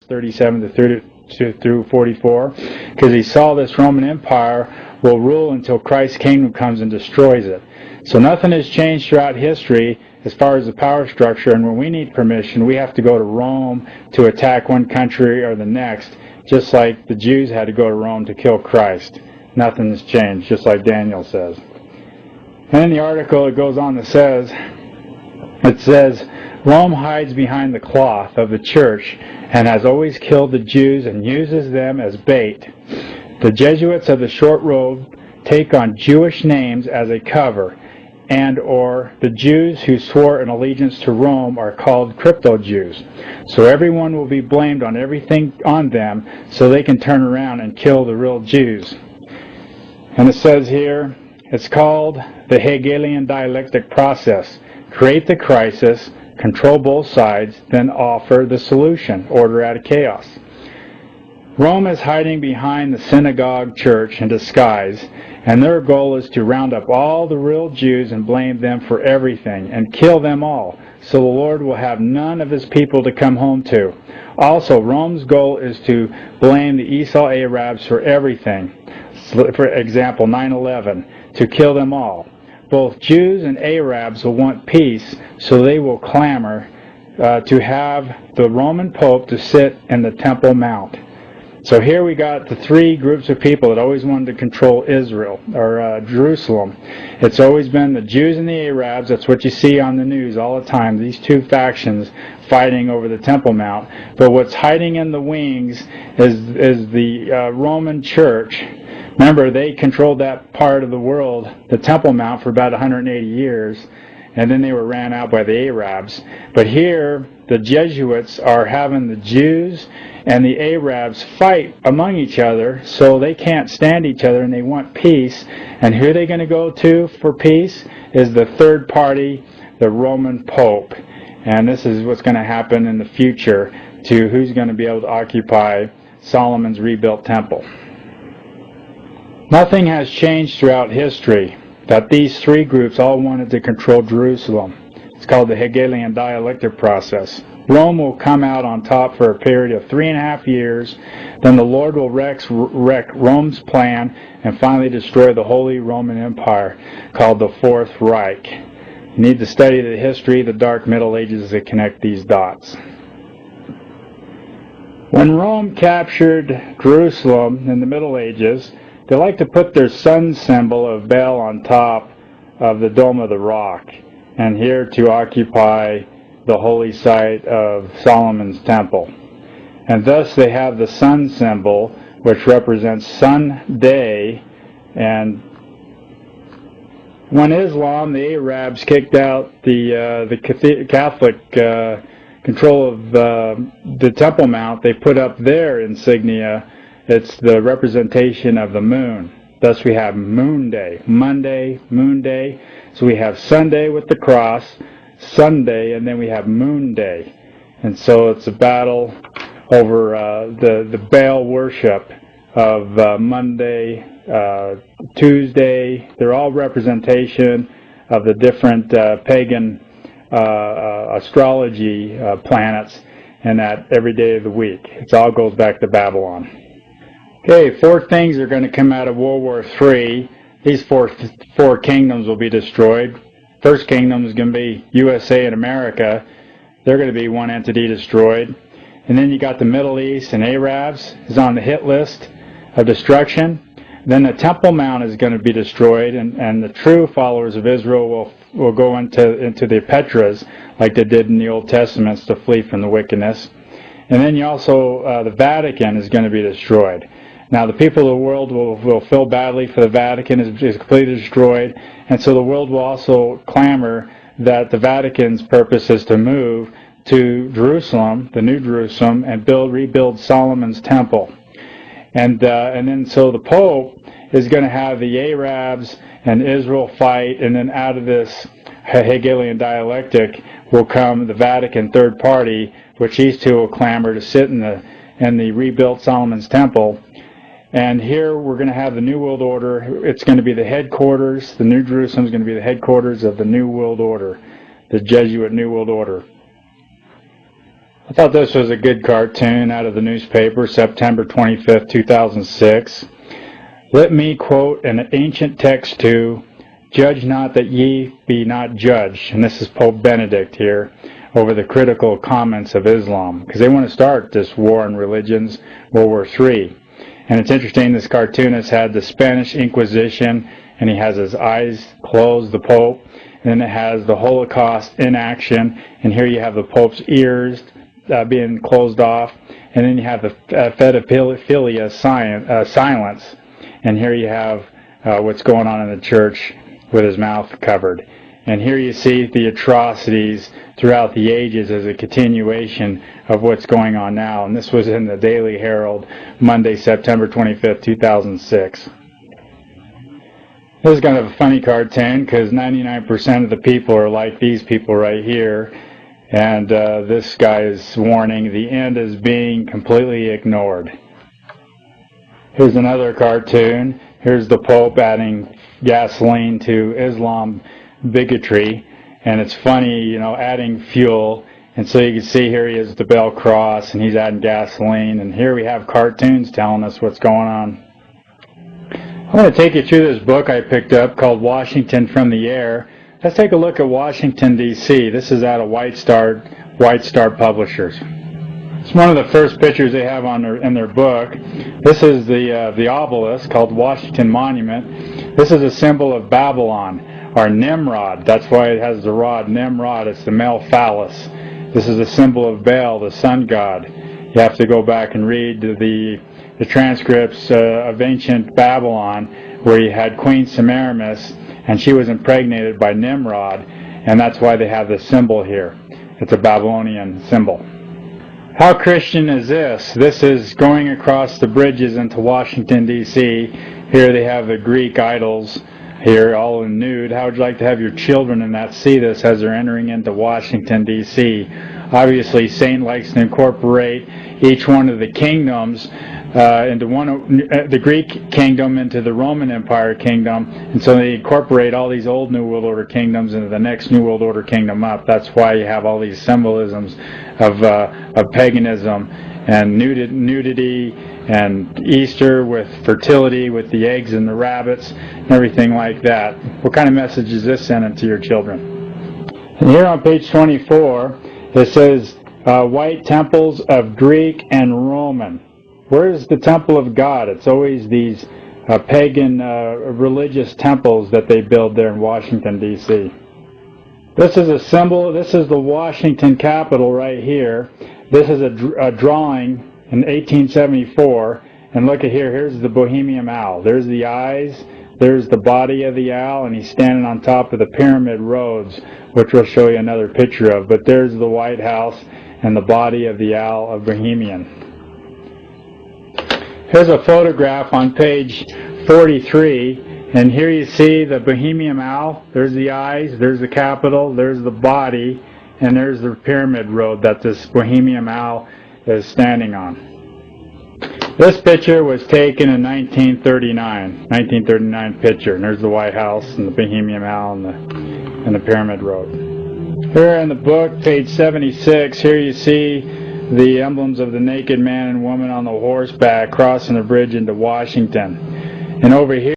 37 to 32 through 44, because he saw this Roman Empire will rule until Christ's kingdom comes and destroys it. So nothing has changed throughout history as far as the power structure, and when we need permission, we have to go to Rome to attack one country or the next, just like the Jews had to go to Rome to kill Christ. Nothing has changed, just like Daniel says. And in the article it goes on to it says, Rome hides behind the cloth of the church and has always killed the Jews and uses them as bait. The Jesuits of the short road take on Jewish names as a cover, and or the Jews who swore an allegiance to Rome are called crypto-Jews. So everyone will be blamed on everything on them so they can turn around and kill the real Jews. And it says here, it's called the Hegelian dialectic process. Create the crisis, control both sides, then offer the solution, order out of chaos. Rome is hiding behind the synagogue church in disguise, and their goal is to round up all the real Jews and blame them for everything and kill them all, so the Lord will have none of his people to come home to. Also, Rome's goal is to blame the Esau Arabs for everything. For example, 9/11, to kill them all. Both Jews and Arabs will want peace, so they will clamor to have the Roman Pope to sit in the Temple Mount. So here we got the three groups of people that always wanted to control Israel, or Jerusalem. It's always been the Jews and the Arabs. That's what you see on the news all the time, these two factions fighting over the Temple Mount. But what's hiding in the wings is the Roman Church. Remember, they controlled that part of the world, the Temple Mount, for about 180 years, and then they were ran out by the Arabs. But here, the Jesuits are having the Jews and the Arabs fight among each other, so they can't stand each other and they want peace. And who are they going to go to for peace? Is the third party, the Roman Pope. And this is what's going to happen in the future to who's going to be able to occupy Solomon's rebuilt temple. Nothing has changed throughout history, that these three groups all wanted to control Jerusalem. It's called the Hegelian dialectic process. Rome will come out on top for a period of 3.5 years. Then the Lord will wreck Rome's plan and finally destroy the Holy Roman Empire, called the Fourth Reich. You need to study the history of the Dark Middle Ages to connect these dots. When Rome captured Jerusalem in the Middle Ages, they like to put their sun symbol of Baal on top of the Dome of the Rock, and here to occupy the holy site of Solomon's temple. And thus they have the sun symbol, which represents Sunday. And when Islam, the Arabs, kicked out the Catholic control of the Temple Mount, they put up their insignia. It's the representation of the moon. Thus we have Moon Day, Monday, Moon Day. So we have Sunday with the cross, Sunday, and then we have Moon Day. And so it's a battle over the Baal worship of Monday, Tuesday. They're all representation of the different pagan astrology planets, and that every day of the week. It all goes back to Babylon. Okay, 4 things are going to come out of World War III. These four kingdoms will be destroyed. First kingdom is going to be USA and America. They're going to be one entity destroyed. And then you got the Middle East, and Arabs is on the hit list of destruction. Then the Temple Mount is going to be destroyed, and the true followers of Israel will go into the Petras, like they did in the Old Testament, to flee from the wickedness. And then you also, the Vatican is going to be destroyed. Now, the people of the world will feel badly for the Vatican is completely destroyed, and so the world will also clamor that the Vatican's purpose is to move to Jerusalem, the New Jerusalem, and rebuild Solomon's temple. And then so the Pope is going to have the Arabs and Israel fight, and then out of this Hegelian dialectic will come the Vatican third party, which these two will clamor to sit in the rebuilt Solomon's temple. And here we're going to have the New World Order. It's going to be the headquarters. The New Jerusalem is going to be the headquarters of the New World Order, the Jesuit New World Order. I thought this was a good cartoon out of the newspaper, September 25th, 2006. Let me quote an ancient text too, "Judge not that ye be not judged." And this is Pope Benedict here over the critical comments of Islam, because they want to start this war on religions, World War III. And it's interesting, this cartoonist had the Spanish Inquisition, and he has his eyes closed, the Pope, and then it has the Holocaust in action, and here you have the Pope's ears being closed off, and then you have the pedophilia silence, and here you have what's going on in the church with his mouth covered. And here you see the atrocities throughout the ages as a continuation of what's going on now. And this was in the Daily Herald, Monday, September 25th, 2006. This is kind of a funny cartoon because 99% of the people are like these people right here. And this guy is warning the end is being completely ignored. Here's another cartoon. Here's the Pope adding gasoline to Islam bigotry, and it's funny, you know, adding fuel. And so you can see here he is at the Bell Cross, and he's adding gasoline, and here we have cartoons telling us what's going on. I want to take you through this book I picked up called Washington from the Air. Let's take a look at Washington, D.C. This is out of White Star Publishers. It's one of the first pictures they have in their book. This is the obelisk called Washington Monument. This is a symbol of Babylon, or Nimrod. That's why it has the rod Nimrod. It's the male phallus. This is a symbol of Baal, the sun god. You have to go back and read the transcripts of ancient Babylon, where you had Queen Semiramis, and she was impregnated by Nimrod, and that's why they have this symbol here. It's a Babylonian symbol. How Christian is this? This is going across the bridges into Washington, D.C. Here they have the Greek idols here, all in nude. How would you like to have your children in that see this as they're entering into Washington, D.C.? Obviously, Satan likes to incorporate each one of the kingdoms into the Greek kingdom into the Roman Empire kingdom, and so they incorporate all these old New World Order kingdoms into the next New World Order kingdom up. That's why you have all these symbolisms of paganism and nudity, and Easter with fertility, with the eggs and the rabbits, and everything like that. What kind of message is this sending to your children? And here on page 24, it says, white temples of Greek and Roman. Where's the temple of God? It's always these pagan religious temples that they build there in Washington, D.C. This is a symbol. This is the Washington Capitol right here. This is a drawing in 1874, and look at here. Here's the Bohemian owl. There's the eyes. There's the body of the owl, and he's standing on top of the pyramid roads, which we'll show you another picture of. But there's the White House and the body of the owl of Bohemian. Here's a photograph on page 43, and here you see the Bohemian owl. There's the eyes, there's the Capitol, there's the body, and there's the pyramid road that this Bohemian owl is standing on. This picture was taken in 1939 picture, and there's the White House and the Bohemian owl and the pyramid road. Here in the book, page 76, here you see the emblems of the naked man and woman on the horseback crossing the bridge into Washington. And over here